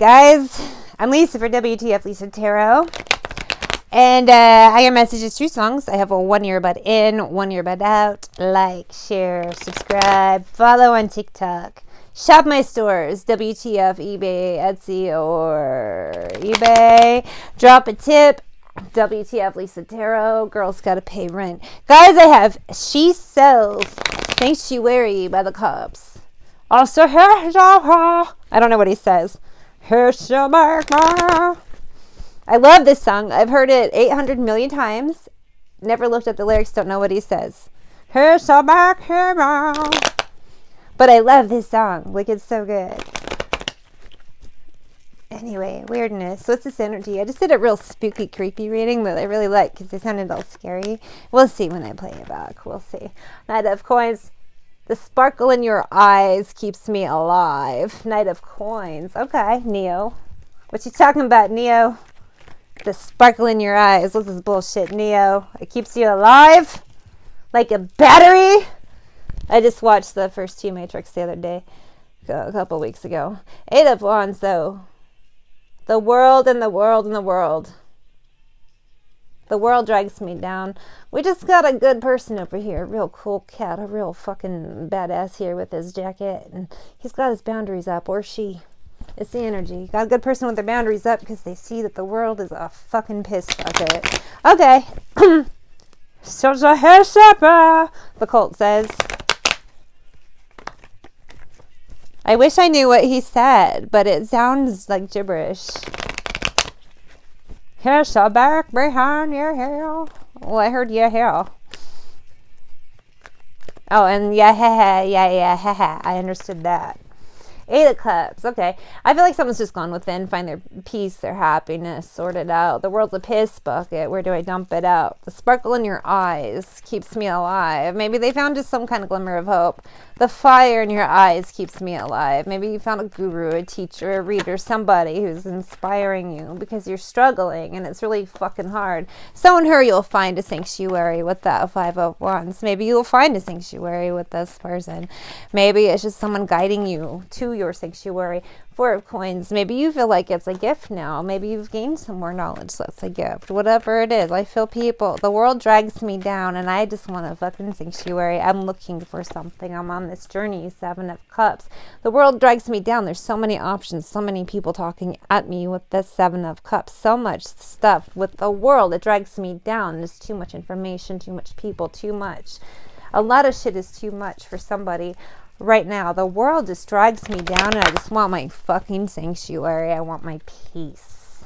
Guys, I'm Lisa for wtfLisaTarot. And I got messages through songs. I have a 1 earbud in, 1 earbud out. Like, share, subscribe, follow on TikTok. Shop my stores, WTF, eBay, Etsy, or eBay. Drop a tip, WTF Lisa Tarot. Girls gotta pay rent. Guys, I have She Sells Sanctuary by the Cubs. Also, I don't know what he says. I love this song. I've heard it 800 million times. Never looked at the lyrics, don't know what he says. But I love this song. Like, it's so good. Anyway, weirdness. What's this energy? I just did a real spooky, creepy reading that I really like because it sounded all scary. We'll see when I play it back. We'll see. Knight of Coins. The sparkle in your eyes keeps me alive. Knight of Coins. Okay, Neo. What you talking about, Neo? The sparkle in your eyes. What's this bullshit, Neo? It keeps you alive? Like a battery? I just watched the first 2 Matrix the other day. A couple weeks ago. 8 of Wands, though. The world and the world and the world. The world drags me down. We just got a good person over here. A real cool cat. A real fucking badass here with his jacket. And he's got his boundaries up. Or she. It's the energy. Got a good person with their boundaries up because they see that the world is a fucking piss bucket. Okay. The cult says. I wish I knew what he said, but it sounds like gibberish. Here's a back behind your hair. Well, I heard your hair. Oh, and yeah, I understood that. 8 of Cups. Okay. I feel like someone's just gone within, find their peace, their happiness, sort it out. The world's a piss bucket. Where do I dump it out? The sparkle in your eyes keeps me alive. Maybe they found just some kind of glimmer of hope. The fire in your eyes keeps me alive. Maybe you found a guru, a teacher, a reader, somebody who's inspiring you because you're struggling and it's really fucking hard. So in her, you'll find a sanctuary with that 5 of Wands. Maybe you'll find a sanctuary with this person. Maybe it's just someone guiding you to your sanctuary. 4 of Coins. Maybe you feel like it's a gift now. Maybe you've gained some more knowledge, so it's a gift. Whatever it is, I feel people. The world drags me down, and I just want a fucking sanctuary. I'm looking for something. I'm on this journey. 7 of Cups. The world drags me down. There's so many options, so many people talking at me with this 7 of Cups. So much stuff with the world. It drags me down. There's too much information, too much people, too much. A lot of shit is too much for somebody. Right now, the world just drags me down and I just want my fucking sanctuary. I want my peace.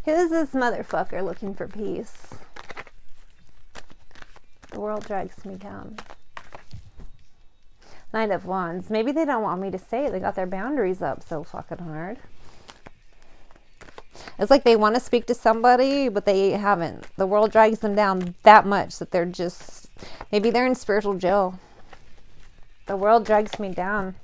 Who's this motherfucker looking for peace? The world drags me down. Knight of Wands. Maybe they don't want me to say it. They got their boundaries up so fucking hard. It's like they want to speak to somebody, but they haven't. The world drags them down that much that they're just... Maybe they're in spiritual jail. The world drags me down.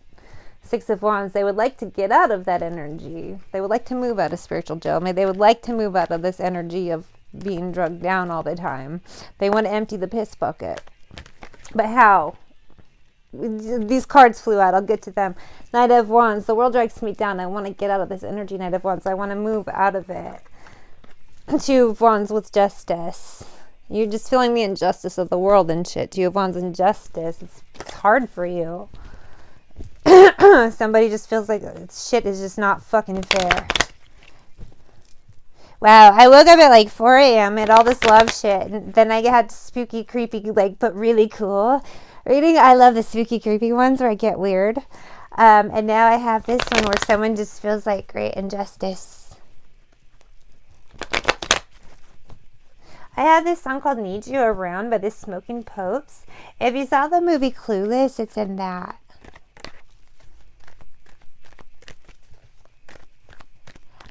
6 of Wands. They would like to get out of that energy. They would like to move out of spiritual jail. Maybe they would like to move out of this energy of being drugged down all the time. They want to empty the piss bucket. But how? These cards flew out. I'll get to them. Knight of Wands. The world drags me down. I want to get out of this energy. Knight of Wands. I want to move out of it. 2 of Wands with Justice. You're just feeling the injustice of the world and shit. 2 of Wands injustice. It's hard for you. Somebody just feels like shit is just not fucking fair. Wow, I woke up at like 4 a.m. and all this love shit. And then I had spooky, creepy, like, but really cool reading. I love the spooky, creepy ones where I get weird. And now I have this one where someone just feels like great injustice. I have this song called Need You Around by the Smoking Popes. If you saw the movie Clueless, it's in that.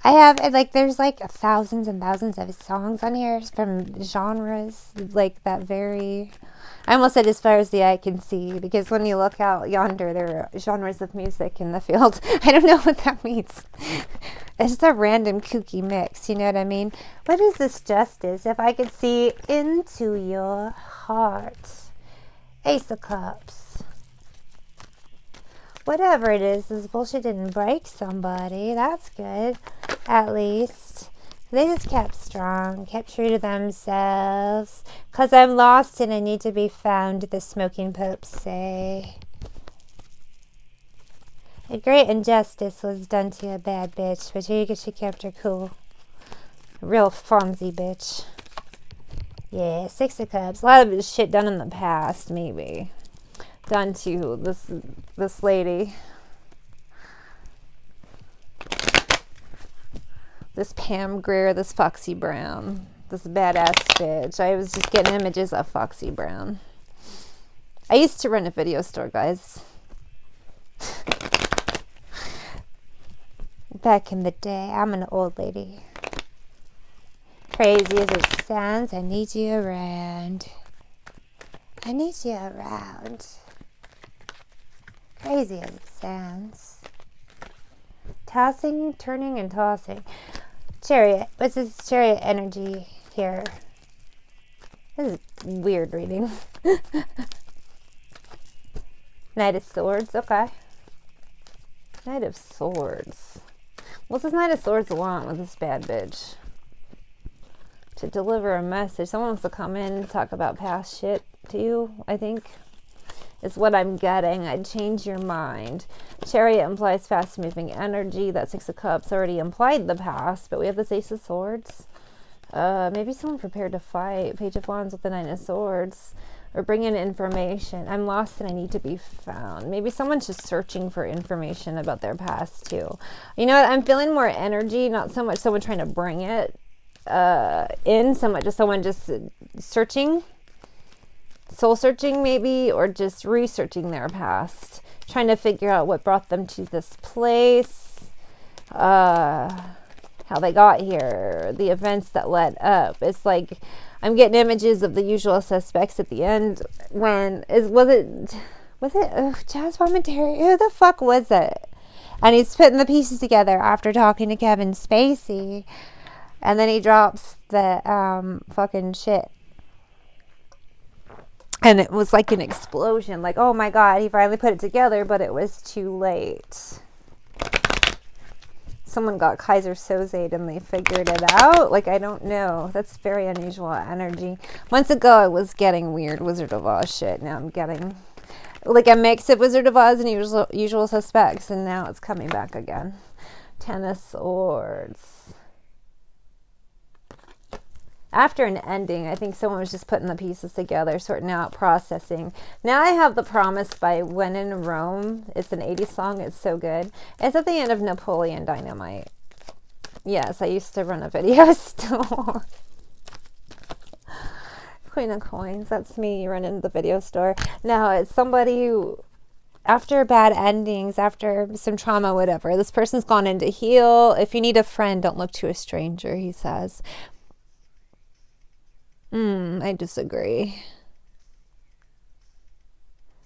I have, like, there's like thousands and thousands of songs on here from genres, like that very, I almost said as far as the eye can see, because when you look out yonder, there are genres of music in the field. I don't know what that means. It's just a random kooky mix, you know what I mean? What is this Justice? If I could see into your heart. Ace of Cups. whatever it is, this bullshit didn't break somebody. That's good, at least. They just kept strong, kept true to themselves. 'Cause I'm lost and I need to be found, the smoking popes say. A great injustice was done to a bad bitch, but she kept her cool. A real Fonzie bitch. Yeah, 6 of Cups. A lot of shit done in the past, maybe. Done to this lady. This Pam Grier, this Foxy Brown. This badass bitch. I was just getting images of Foxy Brown. I used to run a video store, guys. Back in the day. I'm an old lady. Crazy as it sounds, I need you around. I need you around. Crazy as it sounds. Tossing, turning, and tossing. Chariot. What's this chariot energy here? This is weird reading. Knight of Swords. Okay. Knight of Swords. What's this Knight of Swords want with this bad bitch? To deliver a message. Someone wants to come in and talk about past shit to you, I think. Is what I'm getting. I'd change your mind. Chariot implies fast-moving energy. That 6 of Cups already implied the past, but we have this Ace of Swords. Maybe someone prepared to fight. Page of Wands with the 9 of Swords. Or bring in information. I'm lost and I need to be found. Maybe someone's just searching for information about their past, too. You know what? I'm feeling more energy, not so much someone trying to bring it in, so much as someone just searching. Soul searching maybe, or just researching their past, trying to figure out what brought them to this place, how they got here, the events that led up. It's like I'm getting images of the usual suspects at the end. Was it Jazz Momentary? Who the fuck was it? And he's putting the pieces together after talking to Kevin Spacey, and then he drops the fucking shit. And it was like an explosion. Like, oh my God, he finally put it together, but it was too late. Someone got Kaiser Soze and they figured it out. Like, I don't know. That's very unusual energy. Months ago, I was getting weird Wizard of Oz shit. Now I'm getting like a mix of Wizard of Oz and usual suspects. And now it's coming back again. 10 of Swords. After an ending, I think someone was just putting the pieces together, sorting out, processing. Now I have The Promise by When in Rome. It's an 80s song. It's so good. It's at the end of Napoleon Dynamite. Yes, I used to run a video store. Queen of Coins. That's me running the video store. Now it's somebody who, after bad endings, after some trauma, whatever, this person's gone in to heal. If you need a friend, don't look to a stranger, he says. I disagree.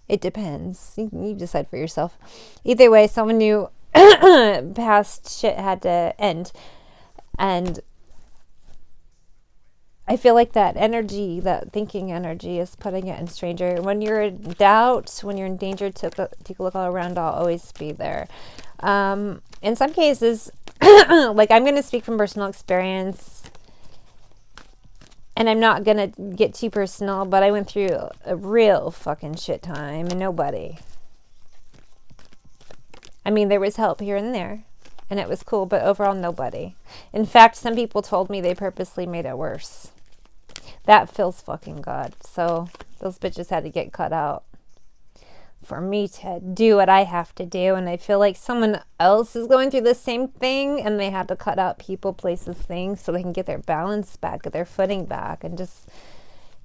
It depends. You decide for yourself. Either way, someone knew past shit had to end. And I feel like that energy, that thinking energy, is putting it in stranger. When you're in doubt, when you're in danger, take a look all around. I'll always be there. In some cases, like I'm going to speak from personal experience. And I'm not going to get too personal, but I went through a real fucking shit time and nobody. I mean, there was help here and there, and it was cool, but overall, nobody. In fact, some people told me they purposely made it worse. That feels fucking good. So those bitches had to get cut out for me to do what I have to do. And I feel like someone else is going through the same thing and they had to cut out people, places, things so they can get their balance back, get their footing back, and just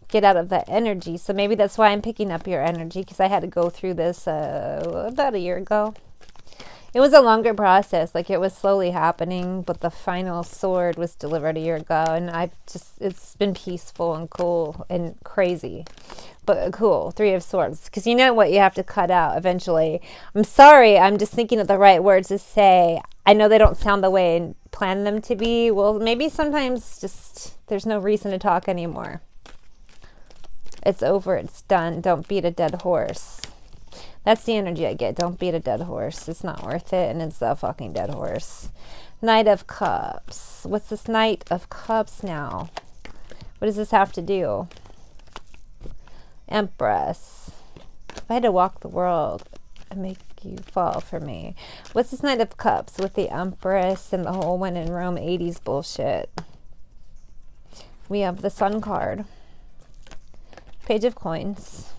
get out of that energy. So maybe that's why I'm picking up your energy, because I had to go through this about a year ago. It was a longer process. Like, it was slowly happening, but the final sword was delivered a year ago, and it's been peaceful and cool and crazy, but cool. 3 of Swords, because you know what you have to cut out eventually. I'm sorry, I'm just thinking of the right words to say. I know they don't sound the way I planned them to be. Well, maybe sometimes just there's no reason to talk anymore. It's over. It's done. Don't beat a dead horse. That's the energy I get. Don't beat a dead horse. It's not worth it, and it's a fucking dead horse. Knight of Cups. What's this Knight of Cups now? What does this have to do? Empress. If I had to walk the world and make you fall for me. What's this Knight of Cups with the Empress and the whole when in Rome 80s bullshit? We have the Sun card. Page of Coins.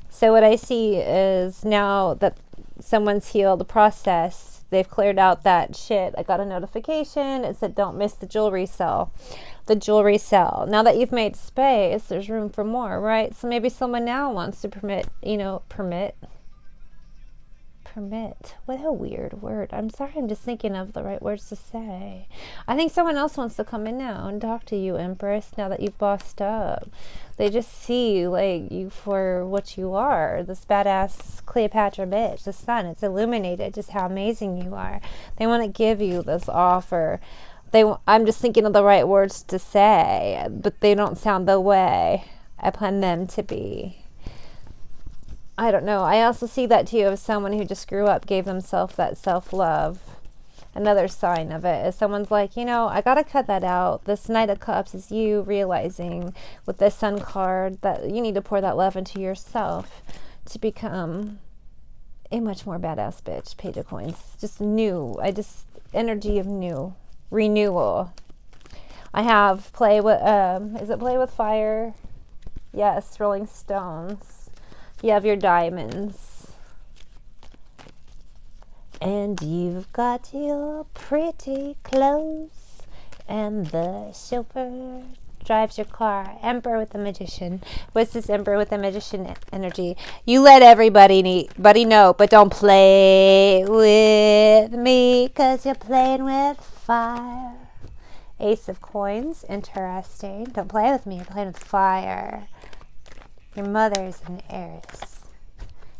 So what I see is now that someone's healed the process, they've cleared out that shit. I got a notification. It said, don't miss the jewelry sale. The jewelry sale. Now that you've made space, there's room for more, right? So maybe someone now wants to permit. What a weird word. I'm sorry, I'm just thinking of the right words to say. I think someone else wants to come in now and talk to you, Empress, now that you've bossed up. They just see like you for what you are, this badass Cleopatra bitch, the sun. It's illuminated just how amazing you are. They want to give you this offer. I'm just thinking of the right words to say, but they don't sound the way I plan them to be. I don't know. I also see that too of someone who just grew up, gave themselves that self-love. Another sign of it is someone's like, I got to cut that out. This Knight of Cups is you realizing with this Sun card that you need to pour that love into yourself to become a much more badass bitch. Page of Coins. Just new. Energy of new. Renewal. I have play with, is it play with fire? Yes, Rolling Stones. You have your diamonds. And you've got your pretty clothes. And the chauffeur drives your car. Emperor with the Magician. What's this Emperor with the Magician energy? You let everybody know, but don't play with me, 'cause you're playing with fire. Ace of Coins. Interesting. Don't play with me. You're playing with fire. Your mother's an heiress.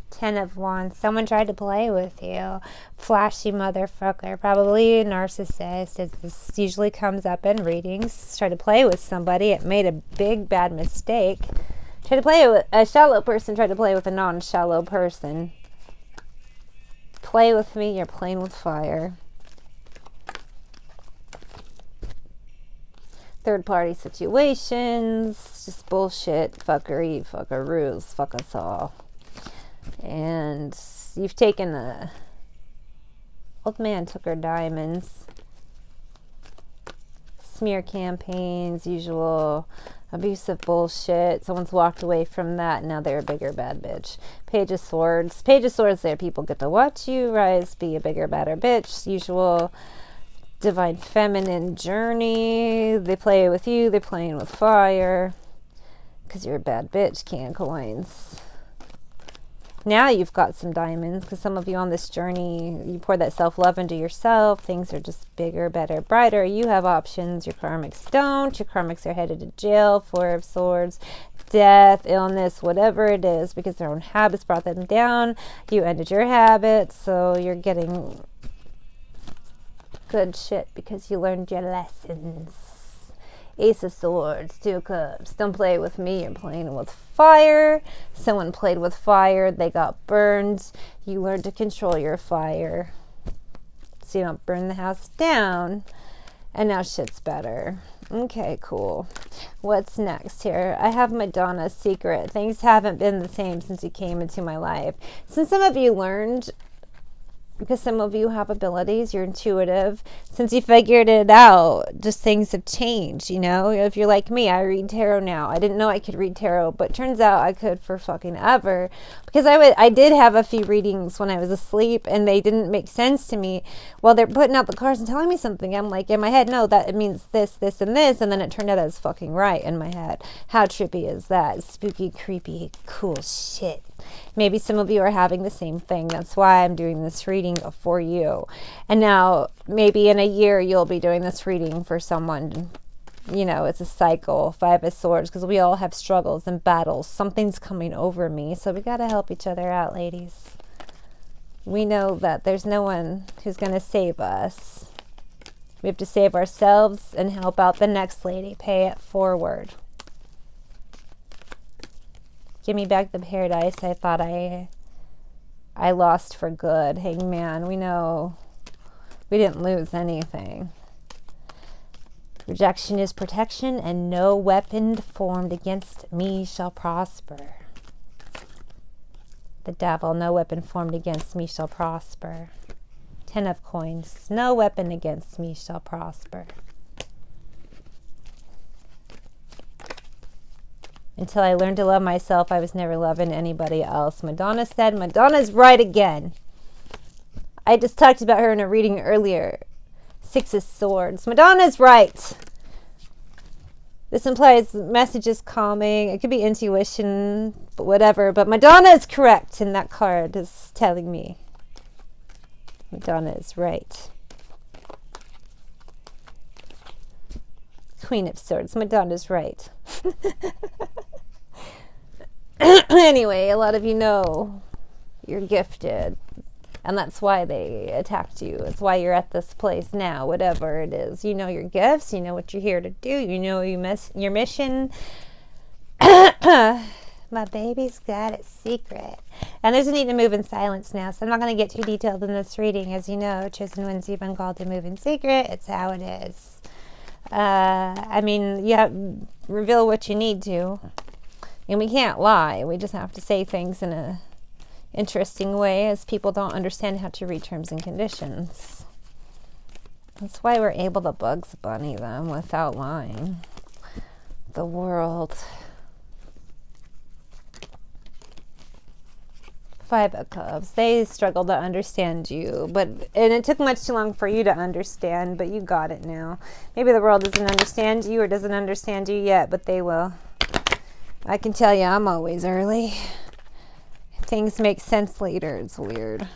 10 of Wands. Someone tried to play with you. Flashy motherfucker. Probably a narcissist, as this usually comes up in readings. Tried to play with somebody. It made a big bad mistake. Tried to play with a shallow person. Tried to play with a non-shallow person. Play with me. You're playing with fire. Third party situations, just bullshit, fuckery, fuckaroos, fuck us all. And you've taken old man took her diamonds. Smear campaigns, usual abusive bullshit. Someone's walked away from that. Now they're a bigger bad bitch. Page of Swords. Page of Swords there. People get to watch you rise, be a bigger, badder bitch. Usual divine feminine journey. They play with you. They're playing with fire. Because you're a bad bitch. Can coins. Now you've got some diamonds. Because some of you on this journey, you pour that self-love into yourself. Things are just bigger, better, brighter. You have options. Your karmics don't. Your karmics are headed to jail. Four of Swords. Death, illness, whatever it is. Because their own habits brought them down. You ended your habits. So you're getting good shit because you learned your lessons. Ace of Swords, Two of Cups. Don't play with me. You're playing with fire. Someone played with fire. They got burned. You learned to control your fire so you don't burn the house down. And now shit's better. Okay, cool. What's next here? I have Madonna's Secret. Things haven't been the same since you came into my life. Since some of you learned, because some of you have abilities, you're intuitive. Since you figured it out, just things have changed, If you're like me, I read tarot now. I didn't know I could read tarot, but turns out I could for fucking ever. Because I did have a few readings when I was asleep, and they didn't make sense to me. Well, they're putting out the cards and telling me something. I'm like, in my head, no, that it means this, this, and this. And then it turned out I was fucking right in my head. How trippy is that? Spooky, creepy, cool shit. Maybe some of you are having the same thing. That's why I'm doing this reading for you. And now, maybe in a year, you'll be doing this reading for someone. It's a cycle. Five of Swords, because we all have struggles and battles. Something's coming over me. So we got to help each other out, ladies. We know that there's no one who's going to save us. We have to save ourselves and help out the next lady. Pay it forward. Give me back the paradise I thought I lost for good. Hangman, we know we didn't lose anything. Rejection is protection, and no weapon formed against me shall prosper. The devil, no weapon formed against me shall prosper. 10 of coins, no weapon against me shall prosper. Until I learned to love myself, I was never loving anybody else. Madonna said, Madonna's right again. I just talked about her in a reading earlier. 6 of Swords. Madonna's right. This implies message is calming. It could be intuition, but whatever. But Madonna is correct, and that card is telling me Madonna is right. Queen of Swords. Madonna's right. Anyway, a lot of you know you're gifted. And that's why they attacked you. It's why you're at this place now, whatever it is. You know your gifts. You know what you're here to do. You know your mission. My baby's got a secret. And there's a need to move in silence now. So I'm not going to get too detailed in this reading. As you know, chosen ones, you've been called to move in secret. It's how it is. I mean, you have reveal what you need to. And we can't lie. We just have to say things in a interesting way, as people don't understand how to read terms and conditions. That's why we're able to Bugs Bunny them without lying. The world. 5 of Cups. They struggle to understand you, and it took much too long for you to understand, but you got it now. Maybe the world doesn't understand you or doesn't understand you yet, but they will. I can tell you, I'm always early. Things make sense later. It's weird.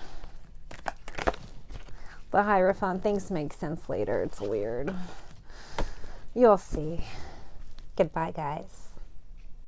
The Hierophant, things make sense later. It's weird. You'll see. Goodbye, guys.